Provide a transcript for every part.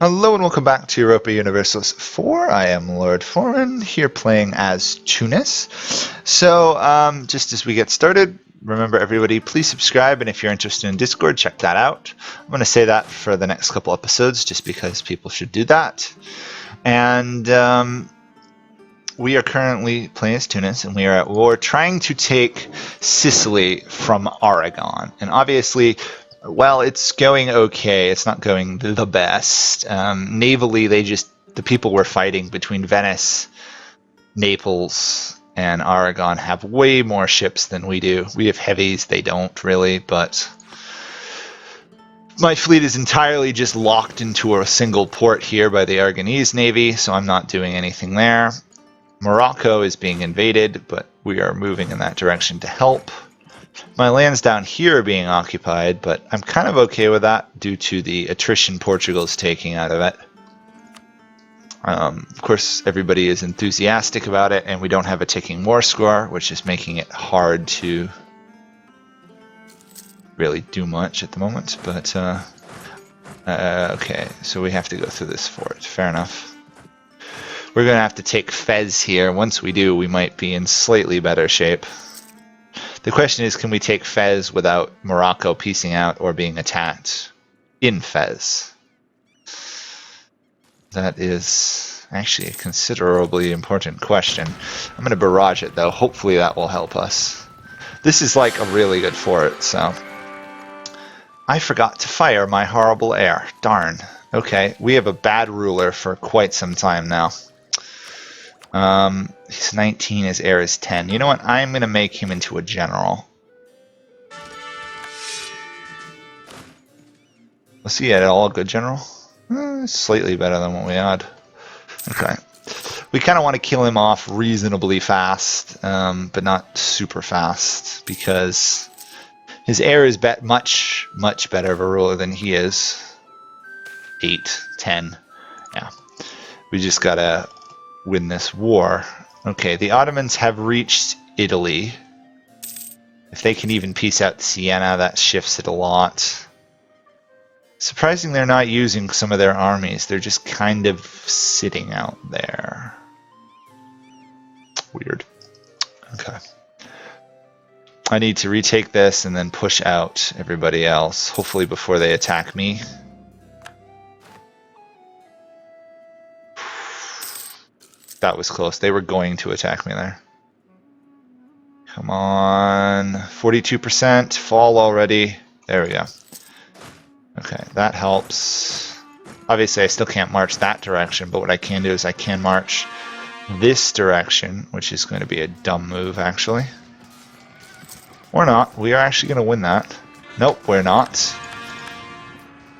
Hello and welcome back to Europa Universalis 4. I am Lord Forwind, here playing as Tunis. So, just as we get started, remember everybody, please subscribe, and if you're interested in Discord, check that out. I'm going to say that for the next couple episodes, just because people should do that. And we are currently playing as Tunis, and we are at war trying to take Sicily from Aragon. And obviously, well, it's going okay. It's not going the best. Navally, the people we're fighting between Venice, Naples, and Aragon have way more ships than we do. We have heavies, they don't really, but my fleet is entirely just locked into a single port here by the Aragonese Navy, so I'm not doing anything there. Morocco is being invaded, but we are moving in that direction to help. My lands down here are being occupied, but I'm kind of okay with that due to the attrition Portugal is taking out of it. Of course, everybody is enthusiastic about it, and we don't have a ticking war score, which is making it hard to really do much at the moment. But, okay, so we have to go through this fort. Fair enough. We're going to have to take Fez here. Once we do, we might be in slightly better shape. The question is, can we take Fez without Morocco piecing out or being attacked in Fez? That is actually a considerably important question. I'm going to barrage it, though. Hopefully that will help us. This is like a really good fort, so... I forgot to fire my horrible heir. Darn. Okay, we have a bad ruler for quite some time now. He's 19, his heir is 10. You know what? I'm going to make him into a general. Was he at all a good general? Slightly better than what we had. Okay. We kind of want to kill him off reasonably fast, but not super fast, because his heir is much better of a ruler than he is. 8, 10. Yeah. We just gotta win this war. Okay, the Ottomans have reached Italy. If they can even piece out Siena, that shifts it a lot. Surprising they're not using some of their armies. They're just kind of sitting out there. Weird. Okay. I need to retake this and then push out everybody else, hopefully before they attack me. That was close. They were going to attack me there. Come on. 42%. Fall already. There we go. Okay, that helps. Obviously, I still can't march that direction, but what I can do is I can march this direction, which is going to be a dumb move, actually. Or not. We are actually going to win that. Nope, we're not.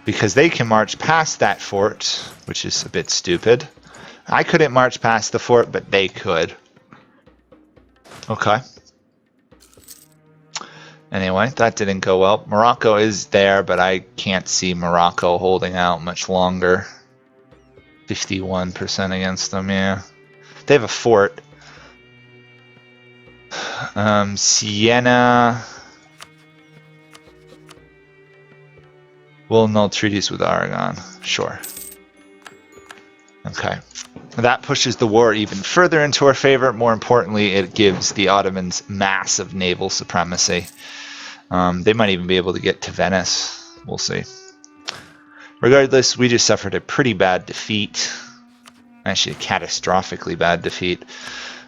Because they can march past that fort, which is a bit stupid. I couldn't march past the fort, but they could. Okay. Anyway, that didn't go well. Morocco is there, but I can't see Morocco holding out much longer. 51% against them, yeah. They have a fort. Siena will annul treaties with Aragon. Sure. Okay. That pushes the war even further into our favor. More importantly, it gives the Ottomans massive naval supremacy. They might even be able to get to Venice. We'll see. Regardless, we just suffered a pretty bad defeat. Actually, a catastrophically bad defeat.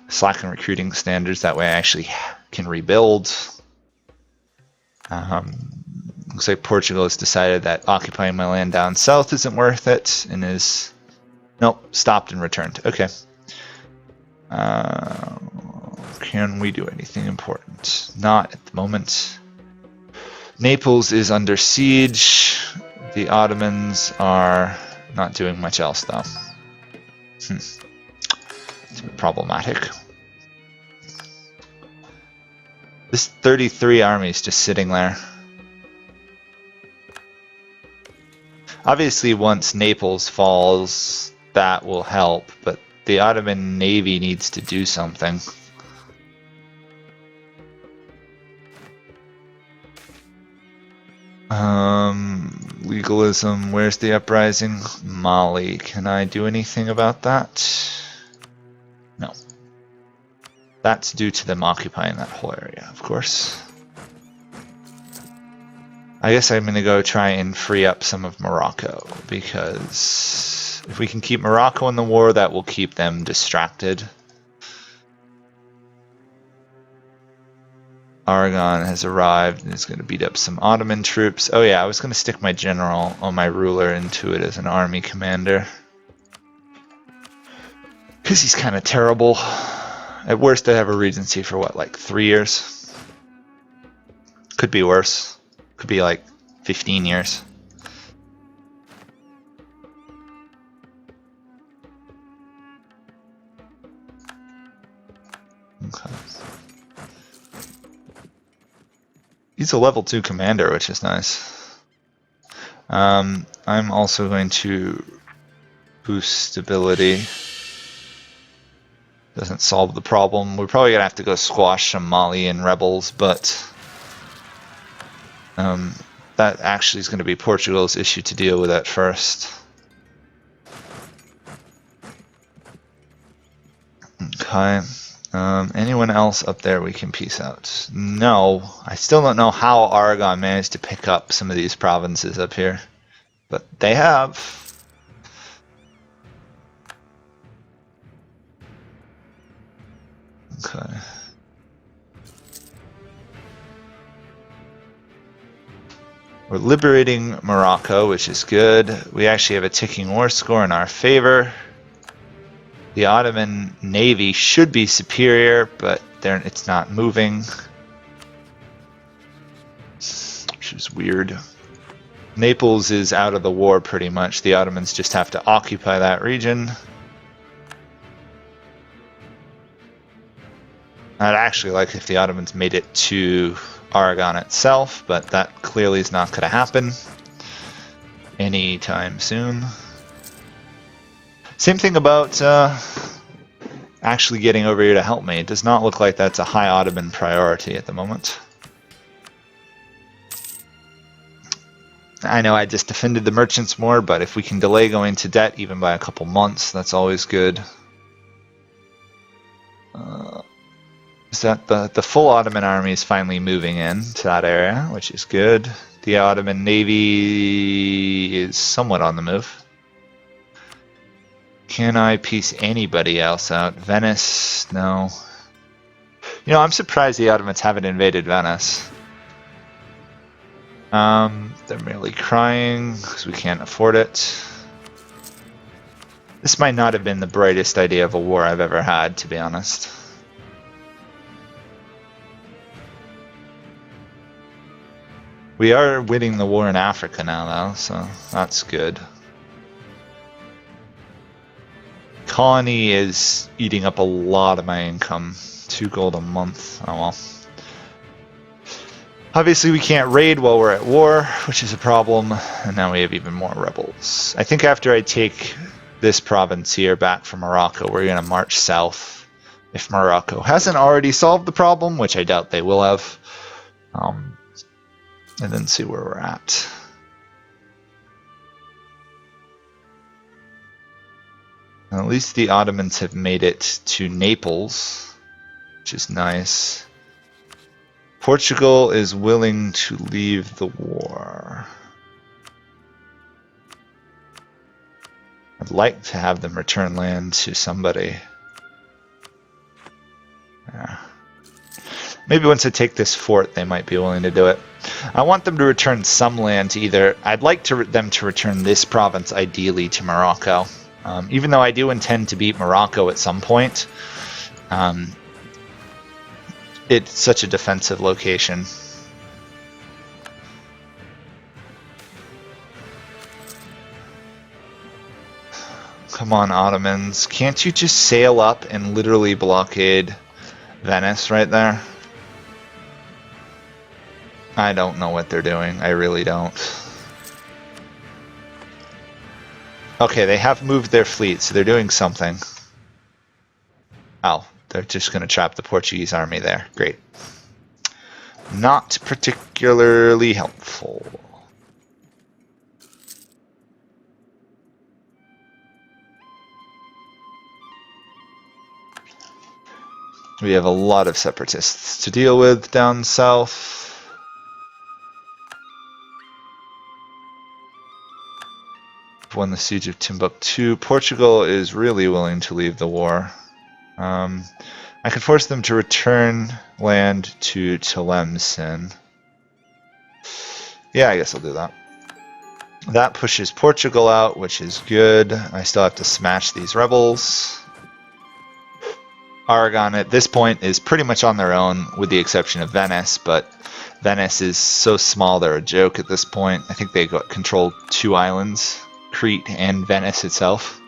Slacken recruiting standards. That way I actually can rebuild. Looks like Portugal has decided that occupying my land down south isn't worth it and is... Nope, stopped and returned. Okay. Can we do anything important? Not at the moment. Naples is under siege. The Ottomans are not doing much else, though. It's problematic. This 33 army is just sitting there. Obviously, once Naples falls, that will help, but the Ottoman Navy needs to do something. Legalism. Where's the uprising? Mali. Can I do anything about that? No. That's due to them occupying that whole area, of course. I guess I'm going to go try and free up some of Morocco, because if we can keep Morocco in the war, that will keep them distracted. Aragon has arrived and is going to beat up some Ottoman troops. Oh yeah, I was going to stick my general or my ruler into it as an army commander, because he's kind of terrible. At worst, I have a regency for what, like 3 years? Could be worse. Could be like 15 years. Okay. He's a level 2 commander, which is nice. I'm also going to boost stability. Doesn't solve the problem. We're probably going to have to go squash some Malian rebels, but that actually is going to be Portugal's issue to deal with at first. Okay. Anyone else up there we can peace out? No. I still don't know how Aragon managed to pick up some of these provinces up here, but they have. Okay. We're liberating Morocco, which is good. We actually have a ticking war score in our favor. The Ottoman navy should be superior, but it's not moving, which is weird. Naples is out of the war pretty much. The Ottomans just have to occupy that region. I'd actually like if the Ottomans made it to Aragon itself, but that clearly is not going to happen anytime soon. Same thing about actually getting over here to help me. It does not look like that's a high Ottoman priority at the moment. I know I just defended the merchants more, but if we can delay going to debt even by a couple months, that's always good. Is that the full Ottoman army is finally moving in to that area, which is good. The Ottoman navy is somewhat on the move. Can I piece anybody else out? Venice? No. You know, I'm surprised the Ottomans haven't invaded Venice. They're merely crying because we can't afford it. This might not have been the brightest idea of a war I've ever had, to be honest. We are winning the war in Africa now, though, so that's good. Colony is eating up a lot of my income. 2 gold a month. Oh well. Obviously we can't raid while we're at war, which is a problem, and now we have even more rebels. I think after I take this province here back from Morocco, we're going to march south. If Morocco hasn't already solved the problem, which I doubt they will have, and then see where we're at. At least the Ottomans have made it to Naples, which is nice. Portugal is willing to leave the war. I'd like to have them return land to somebody. Yeah. Maybe once I take this fort, they might be willing to do it. I want them to return some land to either... I'd like them to return this province, ideally, to Morocco. Even though I do intend to beat Morocco at some point. It's such a defensive location. Come on, Ottomans. Can't you just sail up and literally blockade Venice right there? I don't know what they're doing. I really don't. Okay, they have moved their fleet, so they're doing something. Oh, they're just going to trap the Portuguese army there. Great. Not particularly helpful. We have a lot of separatists to deal with down south. Won the siege of Timbuktu. Portugal is really willing to leave the war. I could force them to return land to Tlemcen. Yeah, I guess I'll do that. That pushes Portugal out, which is good. I still have to smash these rebels. Aragon at this point is pretty much on their own, with the exception of Venice, but Venice is so small they're a joke at this point. I think they control 2 islands, Crete and Venice itself.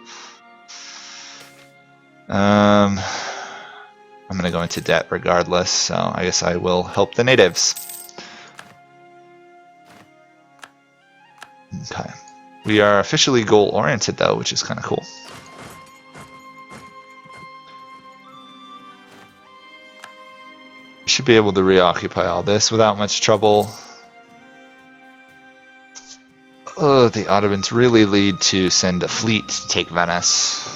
I'm going to go into debt regardless, so I guess I will help the natives. Okay. We are officially goal-oriented, though, which is kind of cool. Should be able to reoccupy all this without much trouble. Oh, the Ottomans really lead to send a fleet to take Venice.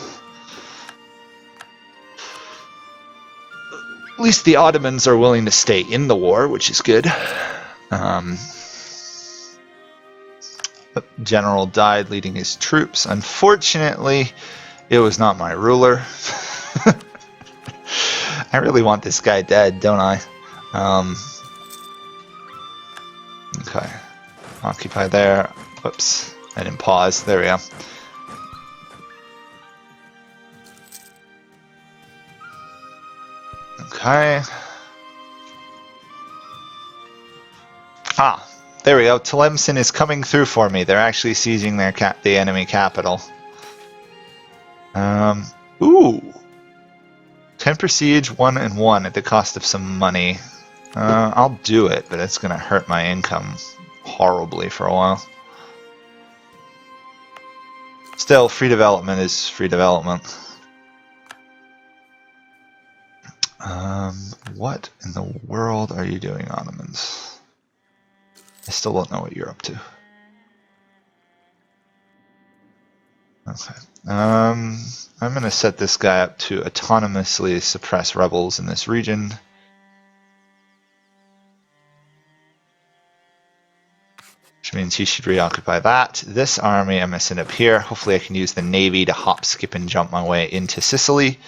At least the Ottomans are willing to stay in the war, which is good. The general died leading his troops. Unfortunately, it was not my ruler. I really want this guy dead, don't I? Okay. Occupy there. Whoops. I didn't pause. There we go. Okay. Ah, there we go. Tlemcen is coming through for me. They're actually sieging the enemy capital. Ooh. 10 siege, 1 and 1 at the cost of some money. I'll do it, but it's going to hurt my income horribly for a while. Still, free development is free development. What in the world are you doing, Ottomans? I still don't know what you're up to. Okay. I'm going to set this guy up to autonomously suppress rebels in this region. Which means he should reoccupy that. This army I'm going to send up here. Hopefully I can use the navy to hop, skip, and jump my way into Sicily.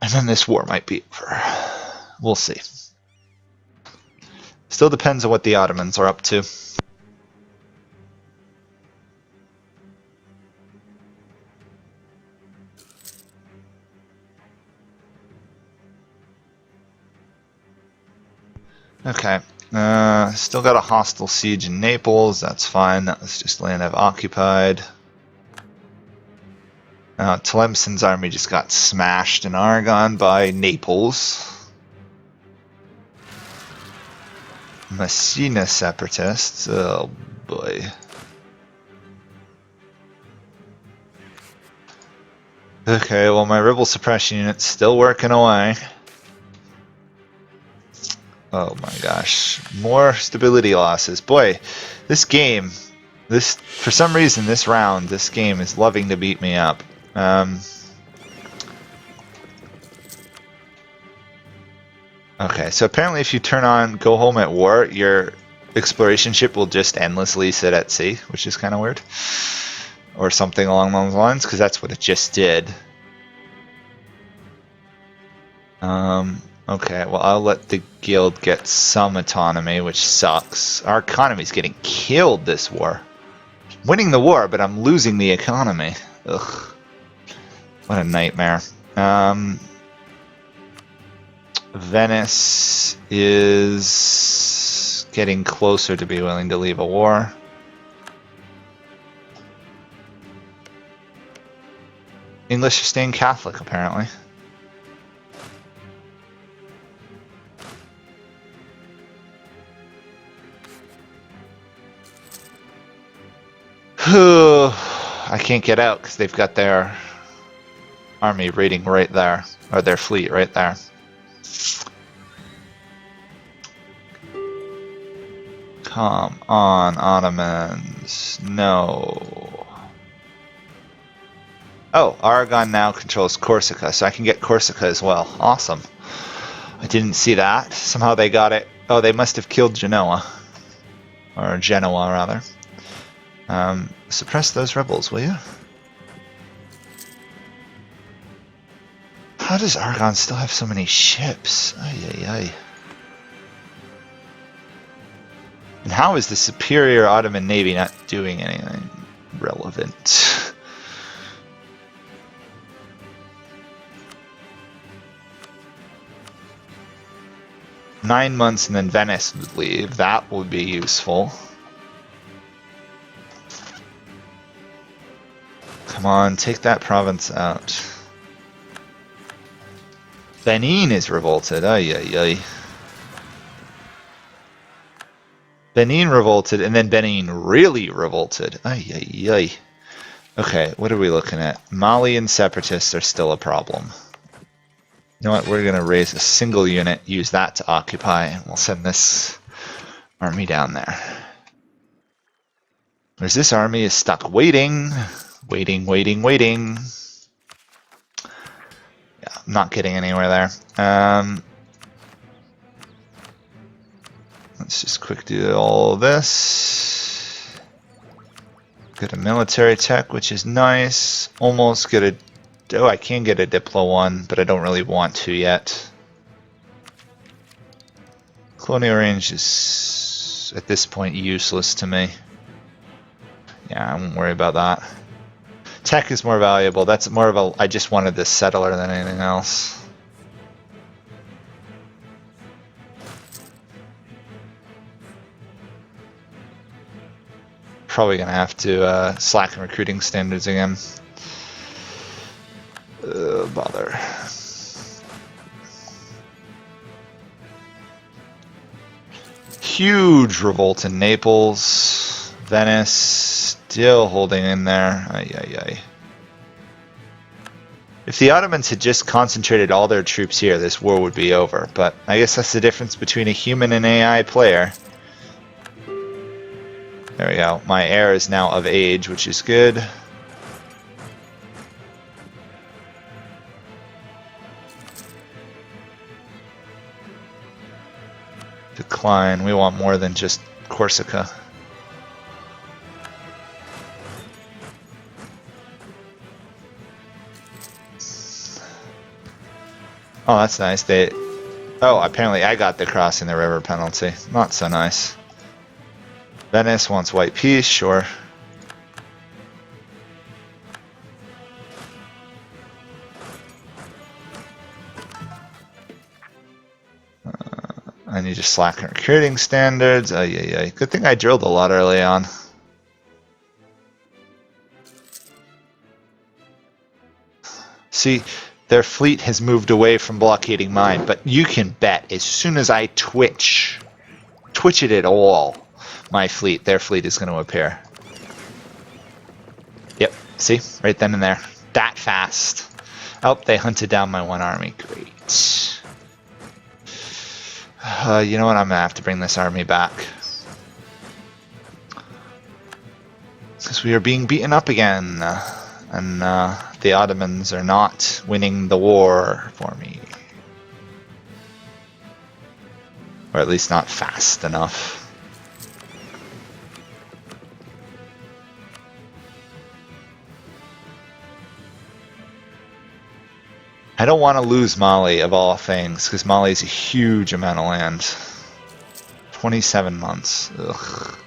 And then this war might be over. We'll see. Still depends on what the Ottomans are up to. Okay. Still got a hostile siege in Naples. That's fine. That was just land I've occupied. Tlemcen's army just got smashed in Aragon by Naples. Messina separatists. Oh boy. Okay, well my rebel suppression unit's still working away. Oh my gosh. More stability losses. Boy, this game, for some reason this round, this game is loving to beat me up. Okay, so apparently if you turn on Go Home at War, your exploration ship will just endlessly sit at sea, which is kind of weird. Or something along those lines, because that's what it just did. Okay, well I'll let the guild get some autonomy, which sucks. Our economy's getting killed this war. Winning the war, but I'm losing the economy. Ugh. What a nightmare. Venice is getting closer to be willing to leave a war. English are staying Catholic, apparently. I can't get out because they've got their army raiding right there, or their fleet right there. Come on, Ottomans. No. Oh, Aragon now controls Corsica, so I can get Corsica as well. Awesome. I didn't see that. Somehow they got it. Oh, they must have killed Genoa. Or Genoa, rather. Suppress those rebels, will you? How does Aragon still have so many ships? Ay, ay, ay. And how is the superior Ottoman navy not doing anything relevant? Nine months and then Venice would leave. That would be useful. Come on, take that province out. Benin is revolted. Ay, ay, ay. Benin revolted, and then Benin really revolted. Ay, ay, ay. Okay, what are we looking at? Mali and separatists are still a problem. You know what? We're going to raise a single unit, use that to occupy, and we'll send this army down there. Whereas this army is stuck waiting. Waiting, waiting, waiting. Yeah, I'm not getting anywhere there. Let's just quick do all this. Get a military tech, which is nice. Almost get a... Oh, I can get a Diplo 1, but I don't really want to yet. Colonial range is, at this point, useless to me. Yeah, I won't worry about that. Tech is more valuable. That's more of a... I just wanted this settler than anything else. Probably gonna have to slacken recruiting standards again. Bother. Huge revolt in Naples. Venice still holding in there. Ay, ay, ay. If the Ottomans had just concentrated all their troops here, this war would be over. But I guess that's the difference between a human and AI player. There we go. My heir is now of age, which is good. Decline. We want more than just Corsica. Oh, that's nice. Oh, apparently I got the crossing the river penalty. Not so nice. Venice wants white peace, sure. I need to slacken recruiting standards. Ay, ay, ay. Good thing I drilled a lot early on. See, their fleet has moved away from blockading mine, but you can bet as soon as I twitch it at all, my fleet, their fleet is going to appear. Yep, see? Right then and there. That fast. Oh, they hunted down my one army. Great. You know what? I'm going to have to bring this army back. Because we are being beaten up again. And the Ottomans are not winning the war for me. Or at least not fast enough. I don't want to lose Mali, of all things, because Mali is a huge amount of land. 27 months. Ugh.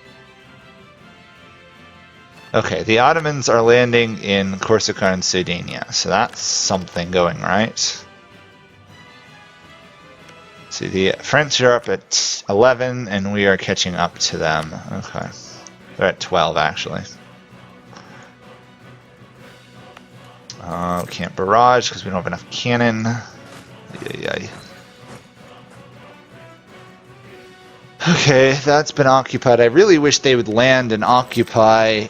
Okay, the Ottomans are landing in Corsica and Sardinia, so that's something going right. See, the French are up at 11, and we are catching up to them. Okay. They're at 12, actually. Can't barrage because we don't have enough cannon. Okay, that's been occupied. I really wish they would land and occupy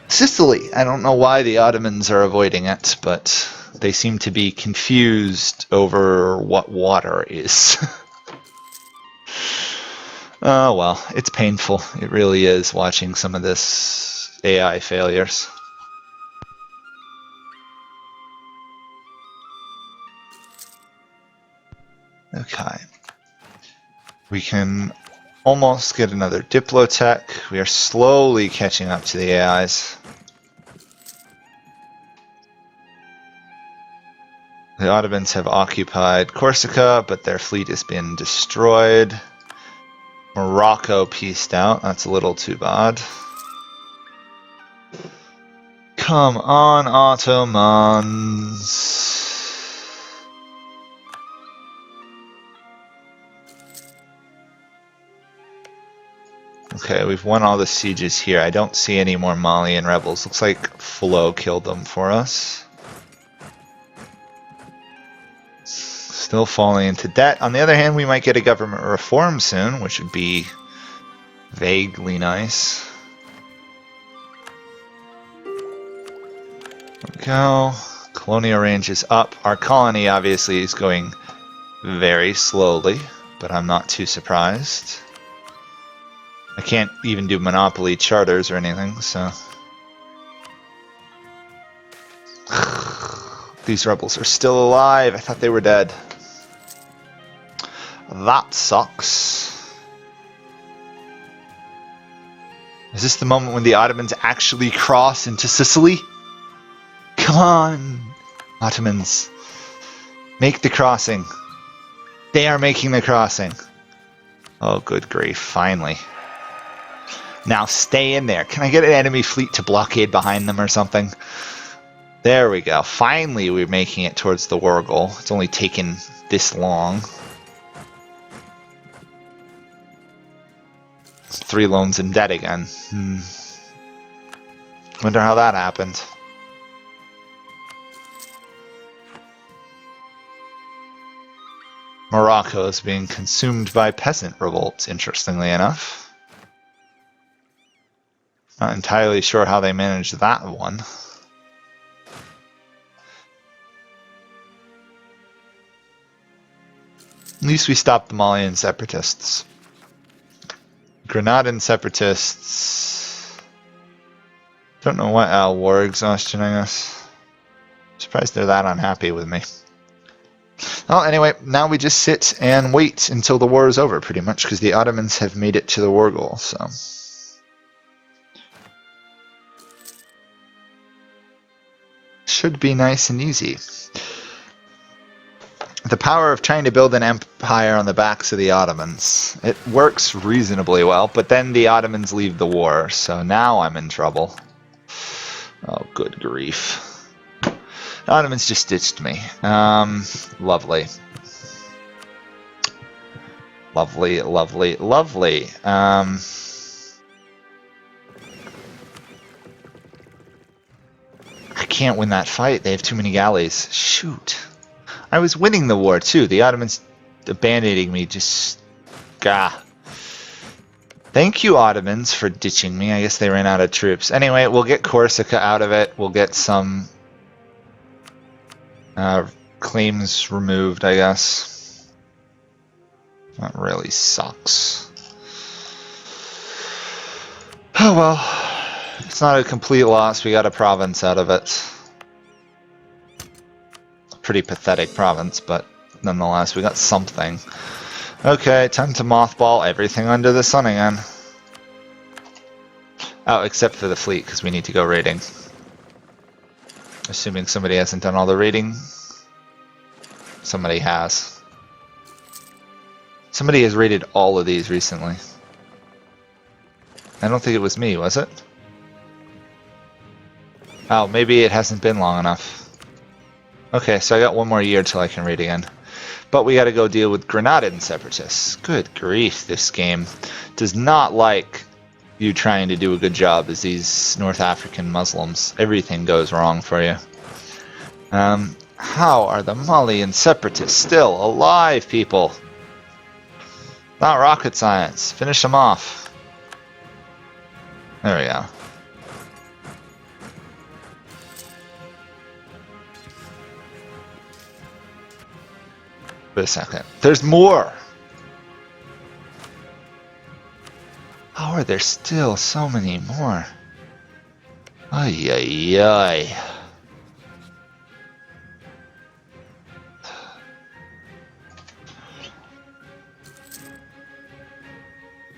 Sicily. I don't know why the Ottomans are avoiding it, but they seem to be confused over what water is. Oh well, it's painful. It really is, watching some of this AI failures. Okay. We can almost get another Diplotech. We are slowly catching up to the AIs. The Ottomans have occupied Corsica, but their fleet has been destroyed. Morocco pieced out. That's a little too bad. Come on, Ottomans. Okay, we've won all the sieges here. I don't see any more Malian rebels. Looks like Flo killed them for us. Still falling into debt. On the other hand, we might get a government reform soon, which would be vaguely nice. There we go. Colonial range is up. Our colony obviously is going very slowly, but I'm not too surprised. I can't even do monopoly charters or anything, so... These rebels are still alive. I thought they were dead. That sucks. Is this the moment when the Ottomans actually cross into Sicily? Come on, Ottomans. Make the crossing. They are making the crossing. Oh, good grief, finally. Now stay in there. Can I get an enemy fleet to blockade behind them or something? There we go. Finally we're making it towards the war goal. It's only taken this long. 3 loans in debt again. Wonder how that happened. Morocco is being consumed by peasant revolts, interestingly enough. Not entirely sure how they managed that one. At least we stopped the Malian separatists. Granadan separatists... Don't know what war exhaustion, I guess. Surprised they're that unhappy with me. Well, anyway, now we just sit and wait until the war is over, pretty much, because the Ottomans have made it to the war goal, so... Should be nice and easy. The power of trying to build an empire on the backs of the Ottomans. It works reasonably well, but then the Ottomans leave the war, so now I'm in trouble. Oh, good grief. The Ottomans just ditched me. Lovely. Lovely, lovely, lovely. I can't win that fight. They have too many galleys. Shoot. I was winning the war, too. The Ottomans abandoning me just... Gah. Thank you, Ottomans, for ditching me. I guess they ran out of troops. Anyway, we'll get Corsica out of it. We'll get some claims removed, I guess. That really sucks. Oh, well. It's not a complete loss. We got a province out of it. Pretty pathetic province, but nonetheless, we got something. Okay, time to mothball everything under the sun again. Oh, except for the fleet, because we need to go raiding. Assuming somebody hasn't done all the raiding. Somebody has. Somebody has raided all of these recently. I don't think it was me, was it? Oh, maybe it hasn't been long enough. Okay, so I got one more year till I can raid again. But we gotta go deal with Granadan separatists. Good grief, this game does not like you trying to do a good job as these North African Muslims. Everything goes wrong for you. How are the Malian separatists still alive, people? Not rocket science. Finish them off. There we go. Wait a second. There's more! How are there still so many more? Ay, ay, ay.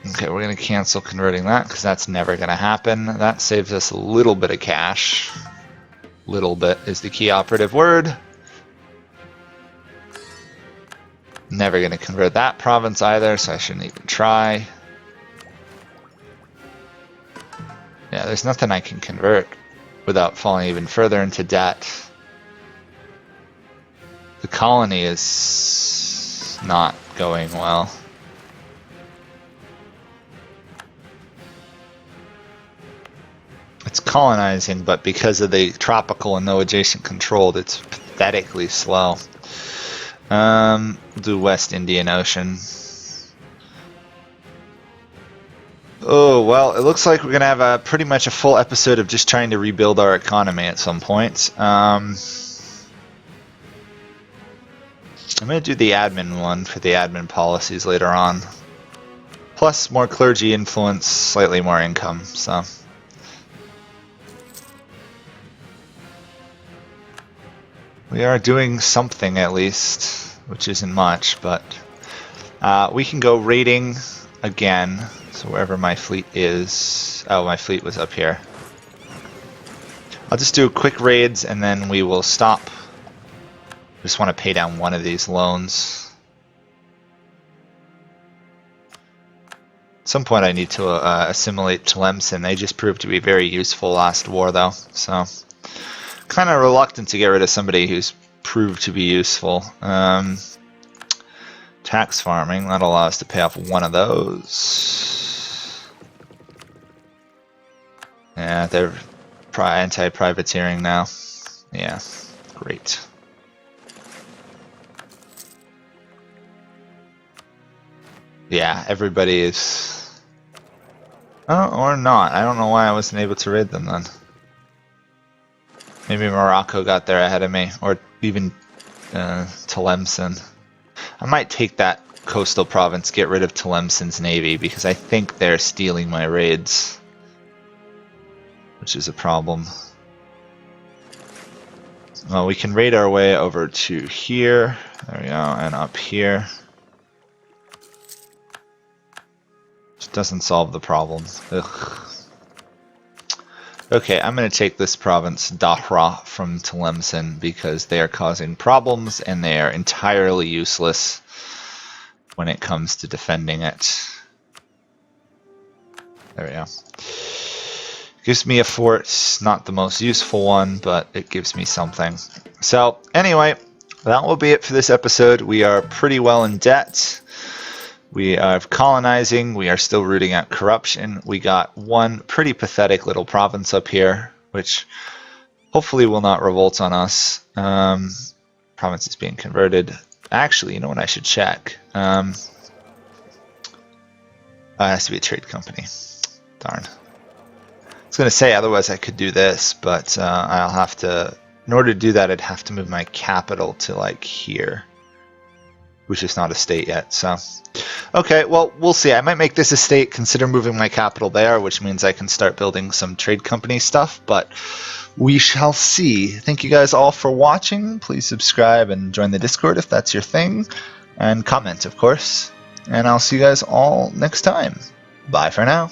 Okay, we're going to cancel converting that because that's never going to happen. That saves us a little bit of cash. Little bit is the key operative word. Never going to convert that province either, so I shouldn't even try. Yeah, there's nothing I can convert without falling even further into debt. The colony is not going well. It's colonizing, but because of the tropical and no adjacent controlled, it's pathetically slow. Do West Indian Ocean. Oh, well, it looks like we're going to have pretty much a full episode of just trying to rebuild our economy at some point. I'm going to do the admin one for the admin policies later on. Plus more clergy influence, slightly more income, so... We are doing something at least, which isn't much, but we can go raiding again. So wherever my fleet is, oh, my fleet was up here. I'll just do quick raids and then we will stop. Just want to pay down one of these loans. At some point I need to assimilate Tlemcen. They just proved to be very useful last war though, so... Kind of reluctant to get rid of somebody who's proved to be useful. Tax farming, that'll allow us to pay off one of those. Yeah, they're anti-privateering now. Yeah, great. Yeah, everybody is... Oh, or not. I don't know why I wasn't able to raid them then. Maybe Morocco got there ahead of me, or even Tlemcen. I might take that coastal province, get rid of Tlemcen's navy, because I think they're stealing my raids, which is a problem. Well, we can raid our way over to here, there we go, and up here. Which doesn't solve the problem. Ugh. Okay, I'm going to take this province, Dahra, from Tlemcen because they are causing problems and they are entirely useless when it comes to defending it. There we go. Gives me a fort, not the most useful one, but it gives me something. So, anyway, that will be it for this episode. We are pretty well in debt. We are colonizing, we are still rooting out corruption. We got one pretty pathetic little province up here, which hopefully will not revolt on us. Province is being converted. Actually, you know what I should check? It has to be a trade company. Darn. I was going to say otherwise I could do this, but I'll have to, in order to do that, I'd have to move my capital to like here, which is not a state yet, so... Okay, well, we'll see. I might make this a state, consider moving my capital there, which means I can start building some trade company stuff, but we shall see. Thank you guys all for watching. Please subscribe and join the Discord if that's your thing, and comment, of course. And I'll see you guys all next time. Bye for now.